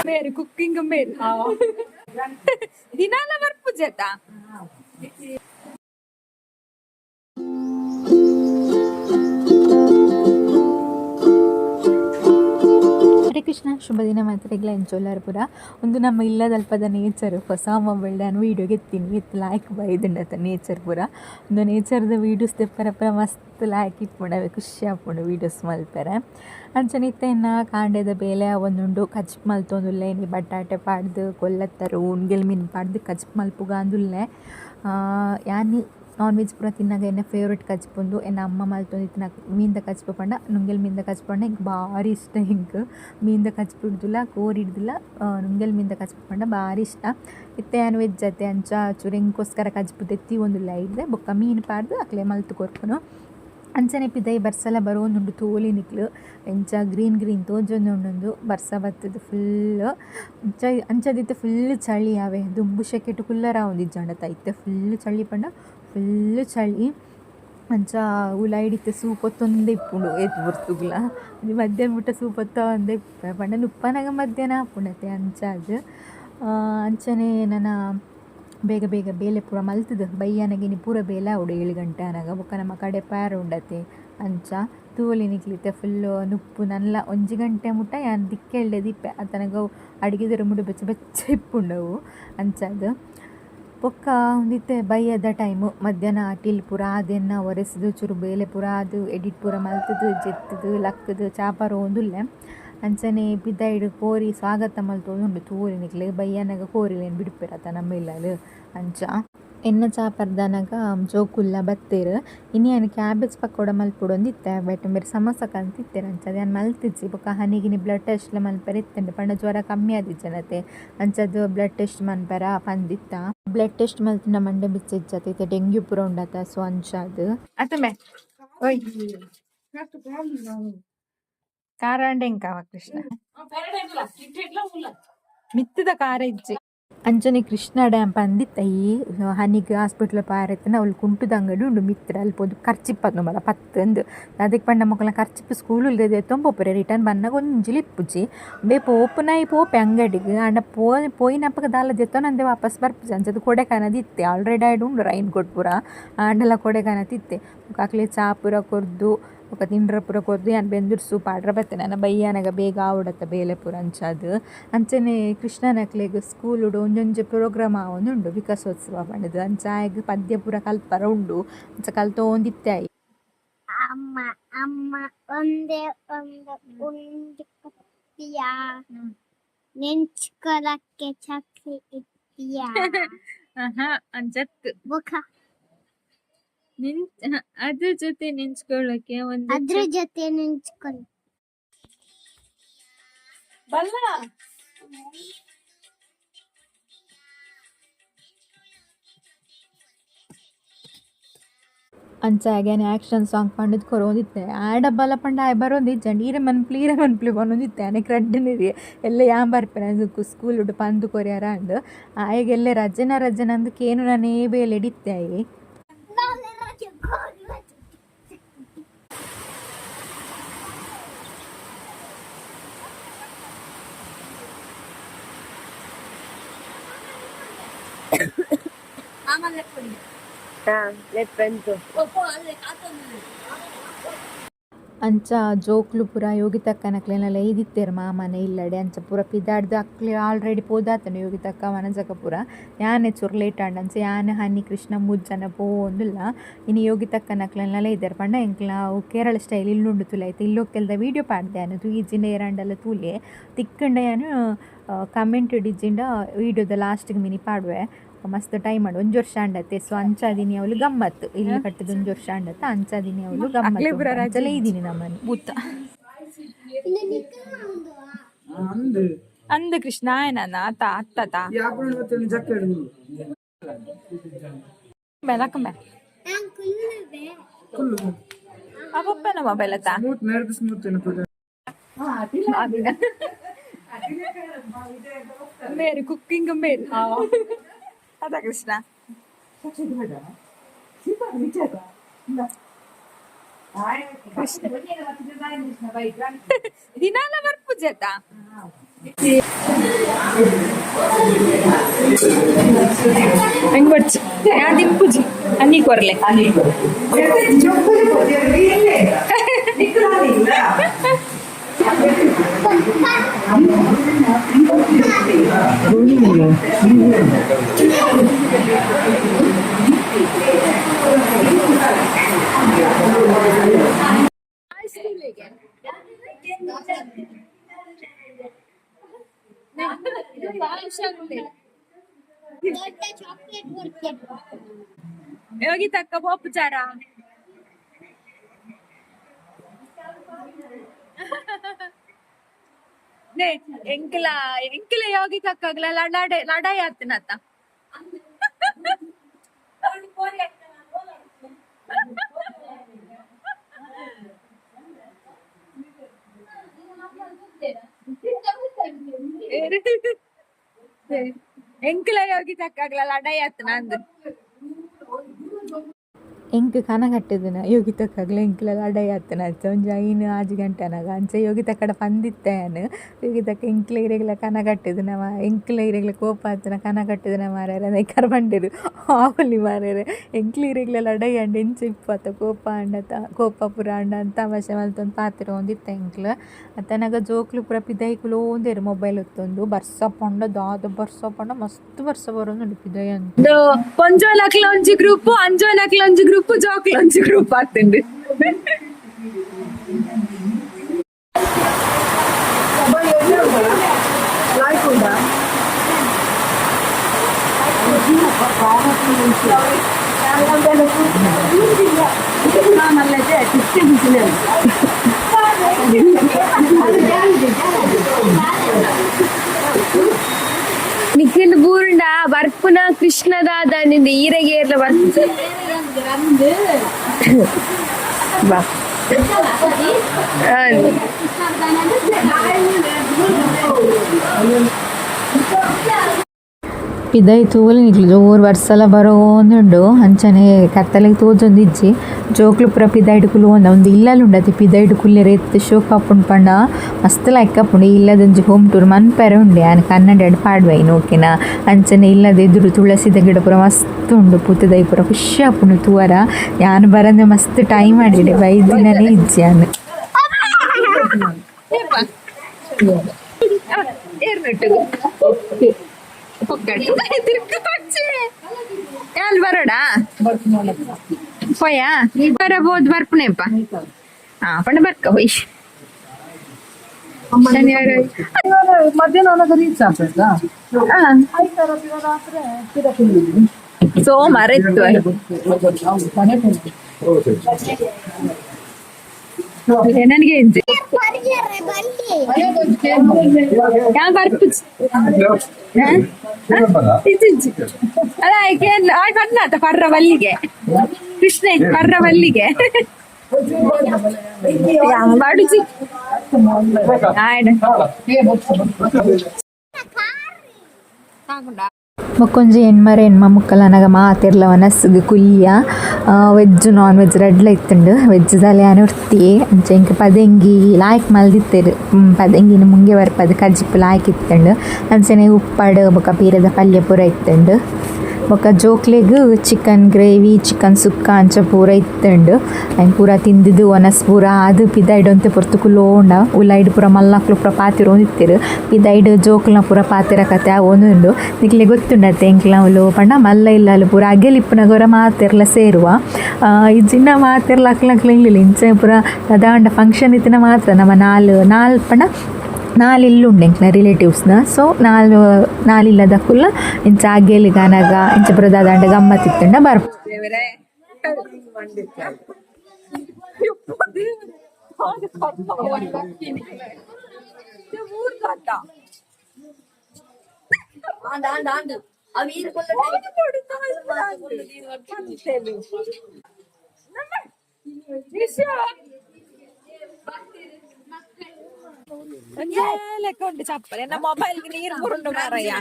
ಬೇರೆ ಕುಕ್ಕಿಂಗ್ ಬೇರೆ ದಿನಾಲ ಬರ್ಪುಜೆತ ಹರೇ ಕೃಷ್ಣ. ಶುಭ ದಿನ ಮಾತ್ರೆಗಳ ಎಂಚೋಲ್ಲರು ಪುರ ಒಂದು ನಮ್ಮ ಇಲ್ಲದಲ್ಪದ ನೇಚರ್ ಹೊಸ ಮೊಬೈಲ್ ನಾನು ವೀಡಿಯೋಗೆ ಎತ್ತೀನಿ ವಿತ್ ಲಾಯ್ಕ್ ಬೈದುಂಡತ ನೇಚರ್ ಪುರ ಒಂದು ನೇಚರ್ದ ವೀಡಿಯೋಸ್ ತೆಪ್ಪರ ಮಸ್ತ್ ಲಾಯ್ಕ್ ಇಟ್ಕೊಂಡವೆ ಖುಷಿ ಹಾಕ್ಕೊಂಡು ವೀಡಿಯೋಸ್ ಮಲ್ಪೆರೆ ಅಂಚನಿತ್ತ ಇನ್ನು ಕಾಂಡೆದ ಬೇಲೆ ಒಂದುಂಡು ಕಚ್ ಮಲ್ತೊಂದುಲ್ಲೆ ನೀ ಬಟಾಟೆ ಪಾಡ್ದು ಕೊಲ್ಲತ್ತರು ಉಣ್ಗೆಲ್ ಮೀನು ಪಾಡ್ದು ಕಚ್ ಮಲ್ಪುಗ ಅಂದುಲ್ಲೆ ಯಾನಿ ನಾನ್ ವೆಜ್ ಪೂರ ತಿನ್ನಾಗ ಎನ್ನ ಫೇವ್ರೆಟ್ ಕಚ್ಪುಂಡು ಎನ್ನ ಅಮ್ಮ ಮಲ್ತೊಂದಿತ್ತು నాకు ಮೀನ್ದ ಕಚ್ಪು ಪಂಡ ನುಂಗೆಲ್ ಮೀನ್ದ ಕಚ್ಪು ಪಂಡ ಇಂಕ್ ಭಾರಿ ಇಷ್ಟ ಇಂಕ್ ಮೀನ್ದ ಕಚ್ಪು ಹಿಡ್ದಿಲ್ಲ ಕೋರಿ ಹಿಡ್ದಿಲ್ಲ ನುಂಗೆಲ್ ಮೀನ್ದ ಕಚ್ಪು ಪಂಡ ಭಾರಿ ಇಷ್ಟ ಇತ್ತೆ ನಾನು ವೆಜ್ ಜತೆ ಅಂಚ ಚುರಿಂಗೋಸ್ಕರ ಕಚ್ಪು ತೆತ್ತಿ ಒಂದುಲ್ಲ ಇಡ್ದೆ ಬೊಕ್ಕ ಮೀನು ಪಾಡ್ದು ಅಕ್ಲೆ ಮಲ್ತು ಕೊರ್ಪುನು ಅಂಚನೆ ಪಿದೈ ಬರ್ಸಲ ಬರೋಂದುಂಡು ತೋಲಿ ನಿಕ್ಲು ಎಂಚ ಗ್ರೀನ್ ತೋಜೊಂದುಂಡು ಬರ್ಸ ಬತ್ತದು ಫುಲ್ ಅಂಚದಿತ್ತೆ ಫುಲ್ ಚಳಿ ಅವೆ ದುಂಬು ಶೆಕೆಟು ಕುಲ್ಲರ ಒಂದಿಜ್ಜಂಡತ ಇತ್ತೆ ಫುಲ್ ಚಳಿ ಪಂಡ ಫುಲ್ ಚಳಿ ಅಂಚ ಉಲ ಹಿಡಿತೆ ಸೂಪ್ ಹೊತ್ತೊಂದೇ ಇಪ್ಪುಂಡು ಏತ್ ಬರ್ತುಗ್ಲ ಮಧ್ಯಾಹ್ನ ಬಿಟ್ಟ ಸೂಪ್ ಹೊತ್ತ ಒಂದೇ ಪಂಡ ಉಪ್ಪನಾಗ ಮಧ್ಯಾಹ್ನ ಹಾಪುಂಡತೆ ಅಂಚಾದ ಅಂಚನೆ ನನ್ನ ಬೇಗ ಬೇಲೆ ಪೂರ ಮಲ್ತದ ಬೈಯನಗಿನಿ ಪೂರ ಬೇಲೆ ಅವಡು 7 ಗಂಟೆ ಅನಾಗ ಬೊಕ್ಕ ನಮ್ಮ ಕಡೆ ಪ್ಯಾರ ಉಂಡತೆ ಅಂಚ ತೂಲಿ ನಿಕ್ಲಿತೆ ಫುಲ್ಲು ನುಪ್ಪು ನಲ್ಲ 1 ಗಂಟೆ ಮುಟ್ಟ ಯಾನ್ ದಿಕ್ಕೆಳ್ಳೆ ದಿಪ್ಪೆ ಅತನಗ ಅಡಿಗೆದರ ಮುಡು ಬೆಚ್ಚ ಇಪ್ಪುಂಡವು ಅಂಚದು ಬೊಕ್ಕ ಒಂದಿತ್ತೆ ಬೈಯದ ಟೈಮು ಮಧ್ಯಾಹ್ನ ಟಿಲ್ ಪೂರ ಅದೆನ್ನ ಒರೆಸಿದು ಚೂರು ಬೇಲೆ ಪೂರ ಅದು ಎಡಿಟ್ ಪೂರ ಮಲ್ತದು ಜೆತ್ತದು ಲಕ್ಕದು ಚಾಪಾರ ಒಂದುಲ್ಲೆ ಅಂಚನೆ ಪಿದಾಯಿಡು ಕೋರಿ ಸ್ವಾಗತ ಮಲ್ತೋದುಂಡು ತೂರಿ ನಿಕ್ಲೆ ಬಯ್ಯನಾಗ ಕೋರಿಲೇನು ಬಿಡ್ಪೇರತ ನಮ್ಮ ಇಲ್ಲಲು ಅಂಚ ಎನ್ನ ಚಾಪರ್ದನಾಗ ಜೋಕುಲ್ಲ ಬತ್ತೇರು ಇನ್ನು ಕ್ಯಾಬೇಜ್ ಪಕೋಡ ಮಲ್ಪೊಡೊಂದಿತ್ತೆ ಬಟ್ ಬೇರೆ ಸಮೋಸ ಕಂತಿತ್ತೇರು ಅಂಚದು ನಾನು ಮಲ್ತಿಜ್ಜಿ ಬೊಕ್ಕ ಹನಿಗಿನಿ ಬ್ಲಡ್ ಟೆಸ್ಟ್ ಮಲ್ಪೆರೆ ಇತ್ತಂಡೆ ಪಂಡ ಜ್ವರ ಕಮ್ಮಿ ಆದಿಜ್ಜನತೆ ಅಂಚದು ಬ್ಲಡ್ ಟೆಸ್ಟ್ ಮನ್ಪೆರ ಪಂದಿತ್ತ ಬ್ಲಡ್ ಟೆಸ್ಟ್ ಮಲ್ತಿನ ಮಂಡೆ ಬಿಚ್ಚಿಜ್ಜತೈತೆ ಡೆಂಗ್ಯೂ ಪೂರ ಉಂಡತ ಸೊ ಅಂಚದು ಅತಮೆ ಓಯ್ ಕಾರಂಡೆಂಕಾವ ಕೃಷ್ಣ ಮಿತ್ತದ ಕಾರ ಇಜ್ಜಿ ಅಂಚನೆ ಕೃಷ್ಣ ಡ್ಯಾಮ್ ಪಂದಿತ್ತ ಈ ಹನಿಗೆ ಹಾಸ್ಪಿಟ್ಲ್ ಪಾರೈತನ ಅವಳು ಕುಂಟುದ ಅಂಗಡಿ ಉಂಡು ಮಿತ್ರ ಅಲ್ಪೊಂದು ಖರ್ಚಿಪ್ಪದು ಮಲ ಪತ್ತಂದು ಅದಕ್ಕೆ ಪಂಡ ಮಕ್ಕಳ ಖರ್ಚಿಪ್ಪು ಸ್ಕೂಲ್ ಇಲ್ದೆ ತೊಂಬೊಪ್ಪರೆ ರಿಟರ್ನ್ ಬನ್ನಾಗ ಒಂಜಿಲಿ ಇಪ್ಪುಜಿ ಬೇ ಪೋಪುನಾಯಿ ಪೋಪೆ ಅಂಗಡಿಗೆ ಅಂಡ ಪೋಯಿನಪ್ಪಗೆ ದಾಲ ದೆತ್ತೊನಂದೆ ವಾಪಸ್ ಬರ್ಪುಜಿ ಅಂಚದು ಕೊಡೆಕಾನದಿತ್ತೆ ಆಲ್ರೆಡಿ ಆಯ್ಡು ಉಂಡು ರೈನ್ ಕೊಟ್ಪುರ ಆಂಡೆಲ್ಲ ಕೊಡೆಕಾನದಿತ್ತೆ ಕಾಕ್ಲೆ ಚಾ ಪೂರ ಕೊರ್ದು ఒక ತಿಂಡ್ರ ಪೂರ ಕೊರ್ದು ಯಾನ್ ಬೆಂದೂರು ಸೂಪ್ ಆಡ್ರ ಬತ್ತೆ ನನ್ನ ಬಯ್ಯಾನಾಗ ಬೇಗ ಆವಡತ್ತ ಬೇಲೆ ಪೂರ ಅಂಚಾದು ಅಂಚನೆ ಕೃಷ್ಣನಕ್ಲೆಗ್ ಸ್ಕೂಲುಡು ಒಂಜೊಂಜೆ ಪ್ರೋಗ್ರಾಮ್ ಆವೊಂದುಂಡು ವಿಕಾಸೋತ್ಸವ ಪಂಡದು ಅಂಚ ಆಯ್ಗ್ ಪದ್ಯ ಪೂರ ಕಲ್ಪರ ಉಂಡು ಅಂಚ ಕಲ್ತೋಂದಿತ್ತೆ ಆಯ್ ಅಮ್ಮ ಅಮ್ಮ ಒಂದೇ ಒಂದು ಉಂಡಿ ಕೊಟ್ಟಿಯಾ ನೆಂಚ್ಕೊಳಕ್ಕೆ ಚಕ್ಲಿ ಇಟ್ಟಿಯಾ ಅಂಚತ್ತು ಮುಖ ಅದ್ರ ಜೊತೆ ನೆಂಚ್ಕೊಳ್ಳಕ್ಕೆ ಒಂದು ಅದ್ರ ಜೊತೆ ನೆಂಚ್ಕೊಳ್ಳಿ ಬಲ್ಲ ಅಂಚ ಆಗ್ಯಾನ ಆ್ಯಕ್ಷನ್ ಸಾಂಗ್ ಪಂಡದ್ ಕೊರೊಂದಿತ್ತೆ ಆಡ ಬಲ ಪಂಡ ಆಯ್ ಬರೋಂದಿಜ್ಜಂಡು ಈರೆ ಮನ್ಪ್ಲಿ ಬನ್ನೊಂದಿತ್ತೆ ಆನೆಕ್ ರಡ್ಡನಿರಿ ಎಲ್ಲ ಯಾಂ ಬರ್ಪೇನೆ ಅಂದು ಸ್ಕೂಲ್ ಉಡು ಪಂದು ಕೊರಿಯಾರ ಅಂಡು ಆಯಗೆಲ್ಲ ರಜನ ಅಂದು ಕೇನು ನಾನೇ ಬೇಲೆ ಎಡಿತ್ತೆ ಆಯಿ ಅಂಚ ಜೋಕ್ಲು ಪೂರ ಯೋಗಿತಕ್ಕನಕ್ಲೆನೆಲ್ಲ ಇದಿತ್ತೇರು ಮಾಮನೆ ಇಲ್ಲಡೆ ಅಂಚ ಪೂರ ಪಿದಾಡ್ದು ಅಕ್ಲೆ ಆಲ್ರೆಡಿ ಪೋದಾತನು ಯೋಗಿತಕ್ಕ ಮನಜಕ ಪೂರ ಯಾನೆ ಚೂರು ಲೇಟ್ ಆಂಡ ಅಂಚ ಯಾನೆ ಹನಿ ಕೃಷ್ಣ ಮುಜ್ಜನ ಪೋಂದುಲ್ಲ ಇನ್ನು ಯೋಗಿತಕ್ಕನಕ್ಲೆನೆಲ್ಲ ಇದ್ದಾರೆ ಪಂಡ ಎಂಕ್ಲ ಕೇರಳ ಸ್ಟೈಲ್ ಇಲ್ಲುಂಡು ತುಲೆ ಆಯ್ತು ಇಲ್ಲೊಕ್ಕೆಲ್ದ ವೀಡಿಯೋ ಪಾಡ್ದೆ ಯಾನು ತೂಯಿಜಿಂಡ ಏರಂಡಲ್ಲ ತೂಲೆ ತಿಕ್ಕಂಡ ಯಾನು ಕಮೆಂಟ್ ಡಿಜ್ಜಿಂಡ ವೀಡಿಯೋದ ಲಾಸ್ಟಿಗೆ ಮಿನಿ ಪಾಡುವೆ ಮಸ್ತ್ ಟೈಮ್ ಮಾಡು 1 ವರ್ಷ ಅಂಡತ್ತೆ ಸೊ ಅಂಚಾದಿನಿ ಅವಳು ಗಮ್ಮತ್ತು ಇಲ್ಲಿ ಕಟ್ಟಿದ 1 ವರ್ಷ ಅಂಡತ್ತ ಅಂಚಾದಿನಿ ಅವಳು ಗಮ್ಮತ್ತು ಇದೀನಿ ನಮ್ಮನೆ ಬೂತ ಅಂದ ಕೃಷ್ಣ ಆಯನ ಆತ ಅತ್ತತ ಬೆಲಕಂಬೆ ಅಪ್ಪನ ಮೊಬೈಲ್ ಅತ್ತ ಬೇರೆ ಕುಕ್ಕಿಂಗ್ ಬೇರೆ ಅದ ಕೃಷ್ಣ ದಿನಾಲ ಬರ್ಪುಜತ ಹಂಗೊಡ್ಚಿ ಯಾ ದಿಂಪುಜಿ ಅನ್ನಿ ಕೊರ್ಲೆ ದೊಡ್ಡ ಚಾಕ್ಲೇಟ್ ಬರ್ತದೆ. ಯೋಗಿತಕ್ಕ ಪೋಪುಚಾರ ಎಂಕ್ಲ ಎಂಕ್ಲ ಯೋಗಿತಕ್ಕಗ್ಲ ಲಡಾಯಿ ಆತನತ್ತ ಎಂಕ್ಲ ಯೋಗಿತಕ್ಕಗ್ಲ ಲಡಾಯಿ ಆತನ ಅಂದ್ ಎಂಕ್ ಕನ ಕಟ್ಟಿದನ ಯೋಗಿತಕ್ಕಾಗಲ ಎಂಕ್ಲ ಲಡಾಯಿ ಆತನ ಒಂಜ ಐನು ಆಜಿ ಗಂಟೆನಾಗ ಅಂಚೆ ಯೋಗಿತಕ್ಕಡ ಪಂದಿತ್ತೇನು ಯೋಗಿತಕ್ಕ ಎಂಕ್ಲ ಇರೆಗ್ಲ ಕನ ಕಟ್ಟಿದನವ ಎಂಕ್ಲ ಇರೆಗ್ಲ ಕೋಪ ಆತನ ಕನ ಕಟ್ಟಿದನ ಮಾರ್ಯಾರ ನೈಕರ್ ಬಂಡಿರು ಆವಲಿ ಮಾರ್ಯಾರ ಎಂಕ್ಲ ಇರೆಗ್ಲ ಲಡಾಯಿ ಅಂಡ ಎಂಚ ಇಪ್ಪತ್ತ ಕೋಪ ಅಂಡ ಕೋಪ ಪುರ ಅಂಡ ಅಂತ ತಮಾಷೆ ಮಲ್ತೊಂದು ಪಾತ್ರ ಒಂದಿತ್ತ ಎಂಕ್ಲ ಅತ್ತನಾಗ ಜೋಕ್ಲು ಪುರ ಪಿದೈಕುಲು ಓಂದೇರು ಮೊಬೈಲ್ ಹೊತ್ತೊಂದು ಬರ್ಸ ಪಂಡ ದಾದ ಬರ್ಸ ಪಂಡ ಮಸ್ತ್ ಬರ್ಸ ಬರೋದು ಪಿದೈ ಅಂತ ಪೊಂಜೋಲಕ್ಲ ಒಂಜಿ ಗ್ರೂಪ್ ಅಂಜೋಲಕ್ಲ ಒಂಜಿ ಗ್ರೂಪ್ ಜೋಕ್ಲ ಒಂಜಿ ಗ್ರೂಪ್ ಆಗ್ತಂಡು ನಿಖಿಲ್ ಬೂರ್ಂಡ ಬರ್ಪುನ ಕೃಷ್ಣದಾದ ನಿಂದ ಈರಗೇರ್ಲ ಬರ್ಪ ಬಾ ಪಿದೈ ತೂವಲು ನಿಕ್ಲು ಜೋರು ವರ್ಷಲ ಬರೋಂದುಂಡು ಅಂಚನೆ ಕತ್ತಲೆಗೆ ತೋಜೊಂದು ಇಜ್ಜಿ ಜೋಕ್ಲು ಪುರ ಪಿದೈಡ್ ಕುಲು ಒಂದು ಇಲ್ಲಲು ಉಂಡತಿ ಪಿದೈಡ್ ಕುಲ್ಲೆರ್ ಎತ್ತು ಶೋಕ್ ಹಾಪುಂಡು ಪಂಡ ಮಸ್ತ್ ಲೈಕ್ ಹಾಪುಂಡು ಇಲ್ಲದೊಂಜಿ ಹೋಮ್ ಟೂರ್ ಮನ್ಪೆರೆ ಉಂಡೆ ಆನೆ ಕನ್ನಡ ಪಾಡ್ವೈನ್ ಓಕೆನಾ ಅಂಚನೆ ಇಲ್ಲದ ಎದುರು ತುಳಸಿದ ಗಿಡ ಪುರ ಮಸ್ತ್ ಉಂಡು ಪುತ್ತದೈ ಪುರ ಖುಷಿ ಹಾಪುಂಡು ತೂವರ ಯಾನು ಬರಂದೆ ಮಸ್ತ್ ಟೈಮ್ ಮಾಡಿಡೆ 5 ದಿನನೇ ಇಜ್ಜಿ ಆನೆ ಯಾಲ್ ಬರೋಡಾ ಪೋಯಾ ಬರಬಹುದು ಬರ್ಪುನೆಪ್ಪ ಹಾ ಪಂಡ ಬರ್ಕ ಹೋಯ್ ಶನಿವಾರ ಸೋಮವಾರ ಇತ್ತು ನನಗೆ ಯಾನ್ ಬರ್ಪು ಅಲ್ಲ ಕರ್ನಾಟ ಪರ್ರ ವಲ್ಲಿಗೆ ಕೃಷ್ಣ ಪರ್ರ ವಲ್ಲಿಗೆ ಬಡುಚಿ ಮೊಕ್ಕೊಂಜಿ ಹೆಣ್ಮರೆ ಹೆಣ್ಮ ಮುಕ್ಕಲ ನನಗ ಮಾತಿರ್ಲ ವನಸ್ಸುಗೆ ಕುಯ್ಯ ವೆಜ್ ನಾನ್ ವೆಜ್ ರೆಡ್ಲ ಇತ್ತುಂಡು ವೆಜ್ ದಾಲೆ ಉರ್ತಿ ಅಂಚೆ ಇಂಕ ಪದಂಗಿ ಲಾಯ್ಕ್ ಮಲ್ದಿತ್ತೇರು ಪದಂಗಿನ ಮುಂಗೆ ಬರ್ಪದು ಕಜ್ಜಿಪ್ಪು ಲಾಯ್ಕ್ ಇತ್ತುಂಡು ಅಂಚನೆ ಉಪ್ಪಡು ಬೊಕ ಪೀರದ ಪಲ್ಯ ಪೂರ ಇತ್ತುಂಡು ಬೊಕ ಜೋಕ್ಲೆಗ್ ಚಿಕನ್ ಗ್ರೇವಿ ಚಿಕನ್ ಸುಕ್ಕ ಅಂಚ ಪೂರ ಇತ್ತುಂಡು ಅಯ್ನ್ ಪೂರ ತಿಂದಿದ್ದು ಒನಸ್ ಪೂರ ಅದು ಪಿದೈಡ್ ಒಂತೆ ಪೊರ್ತು ಕುಲೋಂಡ ಉಲೈಡ್ ಪೂರ ಮಲ್ಲಕ್ಲು ಪೂರ ಪಾತಿರೋಂದಿತ್ತೇರು ಪಿದೈಡ್ ಜೋಕ್ಲ ಪೂರ ಪಾತಿರ ಕತೆ ಆವೊಂದುಂಡು ನಿಕ್ಲೆ ಗೊತ್ತುಂಡತ್ತೆ ಎಂಕ್ಲ ಅವಳು ಪಂಡ ಮಲ್ಲ ಇಲ್ಲಲು ಪೂರ ಅಗೆಲಿಪ್ಪನಗೊರ ಮಾತೆರ್ಲ ಸೇರುವ ಇಜ್ಜಿನ ಮಾತೆರ್ಲ ಅಕ್ಲಕ್ಲ ಇಲ್ಲಿಲ್ಲ ಇಂಚೆ ಪೂರ ಅದಾಂಡ ಫಂಕ್ಷನ್ ಇತ್ತಿನ ಮಾತ್ರ ನಮ್ಮ ನಾಲ್ ಪಂಡ ನಾಲಿಲ್ಲುಂಡು ಎಂಕ್ಲ ರಿಲೇಟಿವ್ಸ್ನ ಸೊ ನಾಲಿಲ್ಲದ ಕುಲ್ಲ ಇಂಚ ಅಗೆಲಿ ಗನಗ ಇಂಚ ಪೂರ ದಾದಾಂಡ ಗಮ್ಮತ್ತಿತ್ತುಂಡ ಬರ್ಪ ಲೆಕ್ಕ ಉಂಟು ಚಪ್ಪಲಿ ನಮ್ಮ ಮೊಬೈಲ್ಗೆ ನೀರು ಬರುಂಡು ಮಾರಯ್ಯ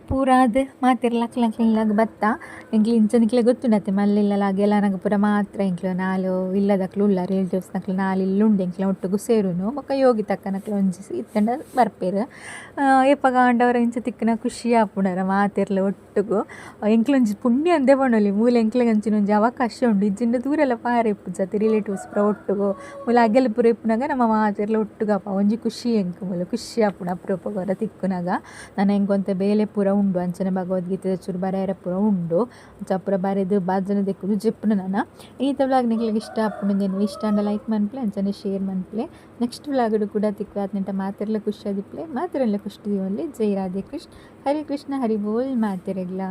ಪೂರಾದ್ ಮಾತಿರ್ಲಕ್ ಲಕ್ಲಿಂಗ್ಲಾಗ ಬತ್ತ ಎಂಕ್ಲು ಇಂಚನಿಕ್ಲೆ ಗೊತ್ತುಂಡತ್ತೆ ಮಲ್ಲಿಲ್ಲಲಾಗಿ ಎಲ್ಲ ನಂಗೆ ಪೂರ ಮಾತ್ರ ಎಂಕ್ಲು ನಾಲು ಇಲ್ಲದಕ್ಲು ಉಲ್ಲ ರಿಲೇಟಿವ್ಸ್ ನಕ್ಲು ನಾಲು ಇಲ್ಲುಂಡು ಎಂಕ್ಲ ಒಟ್ಟುಗು ಸೇರುನು ಬೊಕ್ಕ ಯೋಗಿ ತಕ್ಕನಕ್ಲು ಒಂಜಿ ಇತ್ತಂಡ ಬರ್ಪೇರು ಎಪ್ಪ ಗಾಂಡವರ ಇಂಚ ತಿಕ್ಕನ ಖುಷಿ ಆಪುಂಡರ ಮಾತಿರ್ಲ ಒಟ್ಟುಗು ಎಂಕ್ಲೊಂಜಿ ಪುಣ್ಯ ಅಂದೇ ಬಣ್ಣಲಿ ಮೂಲ ಎಂಕ್ಲೆಗೆ ಅಂಚಿನ ಒಂಜಿ ಅವಕಾಶ ಉಂಡು ಇಜ್ಜಿಂಡ ದೂರೆಲ್ಲ ಪಾರ ಇಪ್ಪು ಜತೆ ರಿಲೇಟಿವ್ಸ್ ಪೂರ ಒಟ್ಟುಗು ಮೂಲ ಅಗೆಲ್ಲ ಪೂರ ಇಪ್ಪುನಾಗ ನಮ್ಮ ಮಾತಿರ್ಲ ಒಟ್ಟುಗಪ್ಪ ಒಂಜಿ ಖುಷಿ ಎಂಕ್ ಮೂಲ ಖುಷಿ ಆಪುಣ ಅಪರೂಪಗೊರ ತಿಕ್ಕುನಾಗ ನಾನು ಹೆಂಗೊಂತ ಬೇಲೆ ಪೂರ ಉಂಡು ಅಂಚನೆ ಭಗವದ್ಗೀತೆ ಚೂರು ಬರೆಯರ ಪೂರ ಉಂಡು ಪೂರ ಬರೆದು ಬಾಜನ ದೆಕ್ಕುದು ಜೆಪ್ಪುನು ನಾನು ಈತ ವ್ಲಾಗ್ ನಿಕ್ಲಿಗೆ ಇಷ್ಟ ಆಪುಂಡು ನೀವು ಇಷ್ಟ ಅಂಡ ಲೈಕ್ ಮನ್ಪ್ಲೆ ಅಂಚನೆ ಶೇರ್ ಮನ್ಪ್ಲೆ ನೆಕ್ಸ್ಟ್ ವ್ಲಾಗಡು ಕೂಡ ತಿಕ್ಕು ಆದ್ನಂಟ ಮಾತಿರ್ಲ ಖುಷಿ ಆದಿಪ್ಲೆ ಮಾತಿರಲ್ಲ ಖುಷಿ ದಿವಲ್ಲಿ ಜೈ ರಾಧೆ ಕೃಷ್ಣ ಹರಿ ಕೃಷ್ಣ ಹರಿ ಬೋಲ್ ಮಾತಿರಗ್ಲ